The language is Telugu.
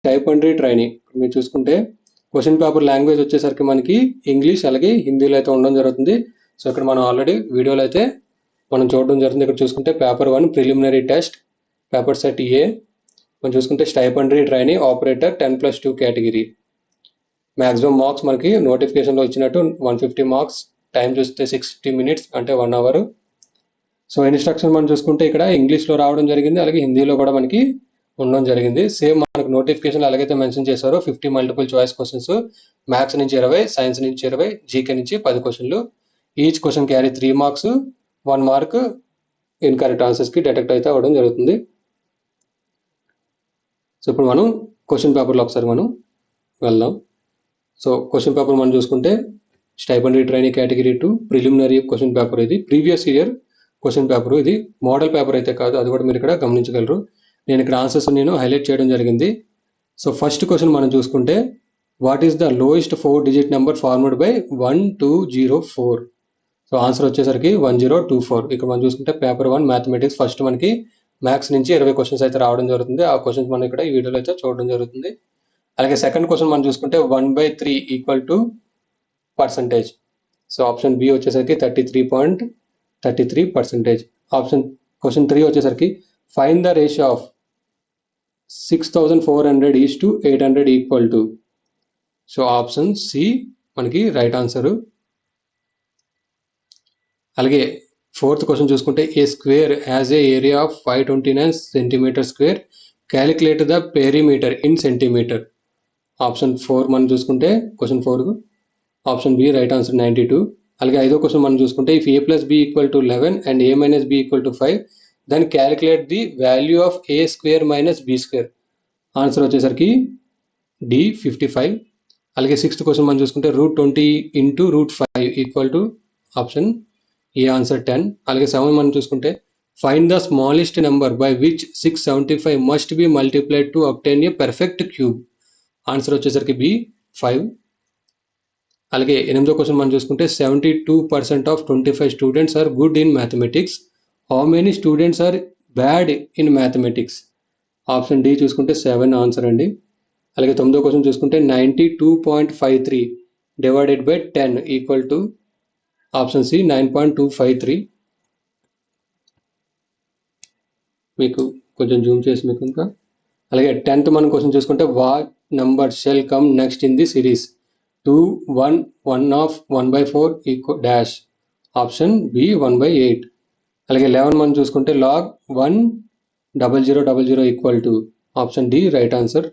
టైప్ అండ్ రీడ్ ట్రైనింగ్ మీరు చూసుకుంటే క్వశ్చన్ పేపర్ లాంగ్వేజ్ వచ్చేసరికి మనకి ఇంగ్లీష్ అలాగే హిందీలో అయితే ఉండడం జరుగుతుంది. సో ఇక్కడ మనం ఆల్రెడీ వీడియోలో అయితే మనం చూడడం జరుగుతుంది. ఇక్కడ చూసుకుంటే paper 1 preliminary test paper set A, మనం చూసుకుంటే stipendiary training operator 10+2 category. Maximum marks మనకి నోటిఫికేషన్లో ఇచ్చినట్టు 150 మార్క్స్, టైం చూస్తే 60 మినిట్స్ అంటే 1 అవర్. సో ఇన్స్ట్రక్షన్ మనం చూసుకుంటే ఇక్కడ ఇంగ్లీష్లో రావడం జరిగింది, అలాగే హిందీలో కూడా మనకి ఉండడం జరిగింది. సేమ్ మనకు నోటిఫికేషన్ ఎలాగైతే మెన్షన్ చేశారో 50 మల్టిపుల్ చాయిస్ క్వశ్చన్స్, మ్యాథ్స్ నుంచి 20, సైన్స్ నుంచి 20, జీకే నుంచి 10 క్వశ్చన్లు. Each question carry 3 marks, 1 mark incorrect ఆన్సర్స్కి డిటెక్ట్ అయితే అవ్వడం జరుగుతుంది. సో ఇప్పుడు మనం క్వశ్చన్ పేపర్లో ఒకసారి మనం వెళ్దాం. సో క్వశ్చన్ పేపర్ మనం చూసుకుంటే stipendiary training category 2 preliminary question paper. ఇది ప్రీవియస్ ఇయర్ క్వశ్చన్ పేపర్, ఇది మోడల్ పేపర్ అయితే కాదు, అది కూడా మీరు ఇక్కడ గమనించగలరు. నేను ఇక్కడ ఆన్సర్స్ నేను హైలైట్ చేయడం జరిగింది. సో ఫస్ట్ క్వశ్చన్ మనం చూసుకుంటే what is the lowest 4 digit number formed by 1204. So answer వచ్చేసరికి 1024. ఇక్కడ మనం చూసుకుంటే పేపర్ 1 మ్యాథమెటిక్స్ ఫస్ట్ మనకి మ్యాథ్స్ నుంచి 20 క్వశ్చన్స్ అయితే రావడం జరుగుతుంది. ఆ క్వశ్చన్స్ మనం ఇక్కడ ఈ వీడియోలో అయితే చూడడం జరుగుతుంది. అలాగే సెకండ్ క్వశ్చన్ మనం చూసుకుంటే 1/3 equal to percentage. So option B వచ్చేసరికి 33.33%. క్వశ్చన్ 3 వచ్చేసరికి find the ratio of 6400 to 800 equal to. So option C మనకి రైట్ ఆన్సరు. అలాగే ఫోర్త్ క్వశ్చన్ చూసుకుంటే a square has a area of 529 centimetre square, calculate the perimeter in centimetre. Option 4 మనం చూసుకుంటే question 4 option B right answer 92. అలాగే ఐదో క్వశ్చన్ మనం చూసుకుంటే if A plus B equal to 11 and A minus B equal to 5 then calculate the value of A square minus B square. Answer వచ్చేసరికి డి 55. అలాగే సిక్స్త్ క్వశ్చన్ మనం చూసుకుంటే √20 into √5 equal to option A answer 10. అలాగే 7 మనం చూసుకుంటే find the smallest number by which 675 must be multiplied to obtain a perfect cube. Answer వచ్చేసరికి బి 5. అలాగే 8వ క్వశ్చన్ మనం చూసుకుంటే 72% of 25 students are good in mathematics, how many students are bad in mathematics. Option D చూసుకుంటే 7 ఆన్సర్ అండి. అలాగే 9వ క్వశ్చన్ చూసుకుంటే 92.53 divided by 10 equal to option C 9.253. మీకు కొంచెం జూమ్ చేసి మీకు ఇంకా. అలాగే 10th మనం క్వశ్చన్ చూసుకుంటే what number shall come next in the series 2, 1, 1 of 1/4 equal dash. Option B 1/8. అలాగే 11 మనం చూసుకుంటే log 1 0000 equal to option D right answer.